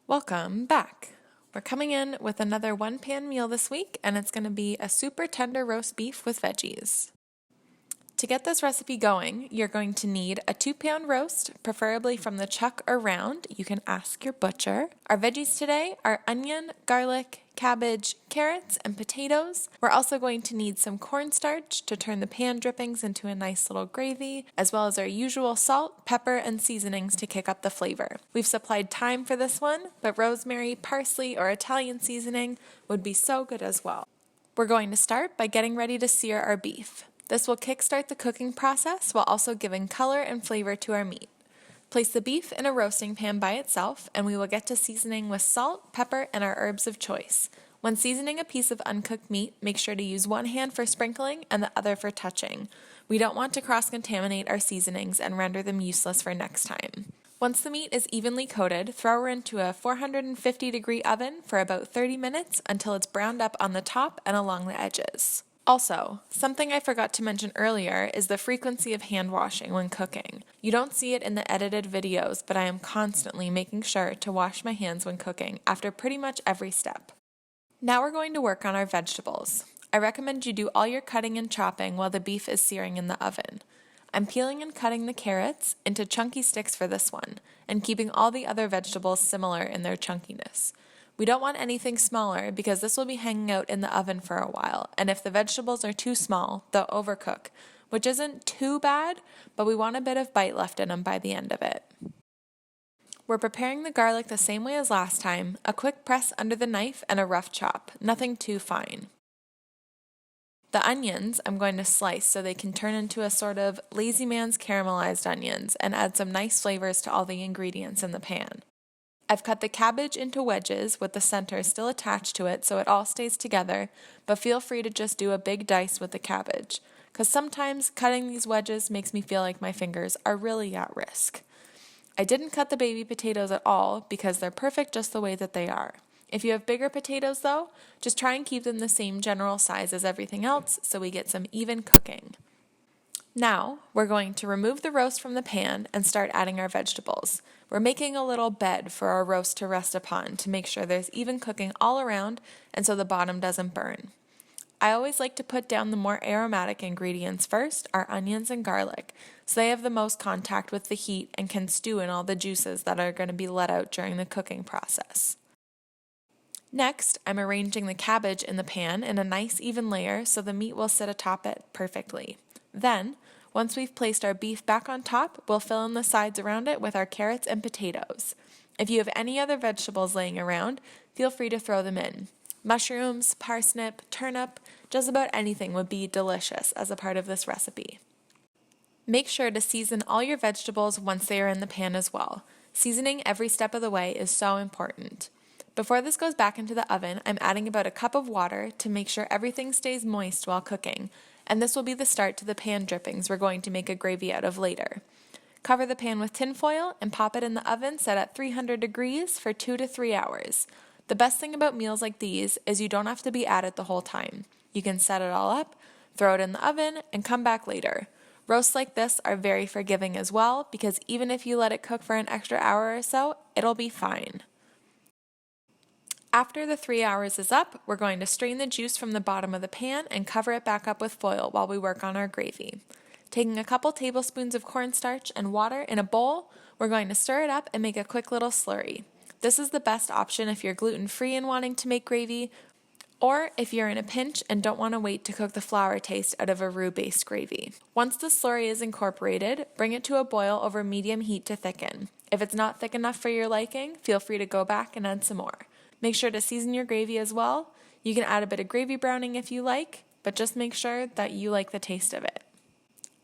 Welcome back. We're coming in with another one-pan meal this week, and it's going to be a super tender roast beef with veggies. To get this recipe going, you're going to need a 2-pound roast, preferably from the chuck or round. You can ask your butcher. Our veggies today are onion, garlic, cabbage, carrots, and potatoes. We're also going to need some cornstarch to turn the pan drippings into a nice little gravy, as well as our usual salt, pepper, and seasonings to kick up the flavor. We've supplied thyme for this one, but rosemary, parsley, or Italian seasoning would be so good as well. We're going to start by getting ready to sear our beef. This will kickstart the cooking process while also giving color and flavor to our meat. Place the beef in a roasting pan by itself, and we will get to seasoning with salt, pepper, and our herbs of choice. When seasoning a piece of uncooked meat, make sure to use one hand for sprinkling and the other for touching. We don't want to cross-contaminate our seasonings and render them useless for next time. Once the meat is evenly coated, throw her into a 450-degree oven for about 30 minutes until it's browned up on the top and along the edges. Also, something I forgot to mention earlier is the frequency of hand washing when cooking. You don't see it in the edited videos, but I am constantly making sure to wash my hands when cooking after pretty much every step. Now we're going to work on our vegetables. I recommend you do all your cutting and chopping while the beef is searing in the oven. I'm peeling and cutting the carrots into chunky sticks for this one, and keeping all the other vegetables similar in their chunkiness. We don't want anything smaller because this will be hanging out in the oven for a while, and if the vegetables are too small, they'll overcook, which isn't too bad, but we want a bit of bite left in them by the end of it. We're preparing the garlic the same way as last time, a quick press under the knife and a rough chop, nothing too fine. The onions I'm going to slice so they can turn into a sort of lazy man's caramelized onions and add some nice flavors to all the ingredients in the pan. I've cut the cabbage into wedges with the center still attached to it so it all stays together, but feel free to just do a big dice with the cabbage, because sometimes cutting these wedges makes me feel like my fingers are really at risk. I didn't cut the baby potatoes at all because they're perfect just the way that they are. If you have bigger potatoes though, just try and keep them the same general size as everything else so we get some even cooking. Now, we're going to remove the roast from the pan and start adding our vegetables. We're making a little bed for our roast to rest upon to make sure there's even cooking all around and so the bottom doesn't burn. I always like to put down the more aromatic ingredients first, our onions and garlic, so they have the most contact with the heat and can stew in all the juices that are going to be let out during the cooking process. Next, I'm arranging the cabbage in the pan in a nice even layer so the meat will sit atop it perfectly. Then, once we've placed our beef back on top, we'll fill in the sides around it with our carrots and potatoes. If you have any other vegetables laying around, feel free to throw them in. Mushrooms, parsnip, turnip, just about anything would be delicious as a part of this recipe. Make sure to season all your vegetables once they are in the pan as well. Seasoning every step of the way is so important. Before this goes back into the oven, I'm adding about a cup of water to make sure everything stays moist while cooking, and this will be the start to the pan drippings we're going to make a gravy out of later. Cover the pan with tin foil and pop it in the oven set at 300 degrees for 2 to 3 hours. The best thing about meals like these is you don't have to be at it the whole time. You can set it all up, throw it in the oven, and come back later. Roasts like this are very forgiving as well because even if you let it cook for an extra hour or so, it'll be fine. After the 3 hours is up, we're going to strain the juice from the bottom of the pan and cover it back up with foil while we work on our gravy. Taking a couple tablespoons of cornstarch and water in a bowl, we're going to stir it up and make a quick little slurry. This is the best option if you're gluten-free and wanting to make gravy, or if you're in a pinch and don't want to wait to cook the flour taste out of a roux-based gravy. Once the slurry is incorporated, bring it to a boil over medium heat to thicken. If it's not thick enough for your liking, feel free to go back and add some more. Make sure to season your gravy as well. You can add a bit of gravy browning if you like, but just make sure that you like the taste of it.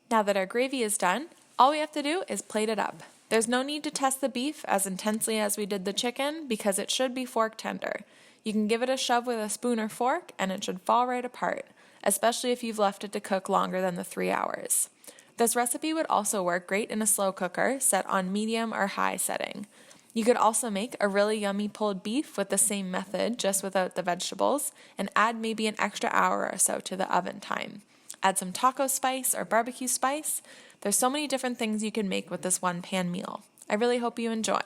Now that our gravy is done, all we have to do is plate it up. There's no need to test the beef as intensely as we did the chicken because it should be fork tender. You can give it a shove with a spoon or fork and it should fall right apart, especially if you've left it to cook longer than the 3 hours. This recipe would also work great in a slow cooker set on medium or high setting. You could also make a really yummy pulled beef with the same method, just without the vegetables, and add maybe an extra hour or so to the oven time. Add some taco spice or barbecue spice. There's so many different things you can make with this one pan meal. I really hope you enjoy.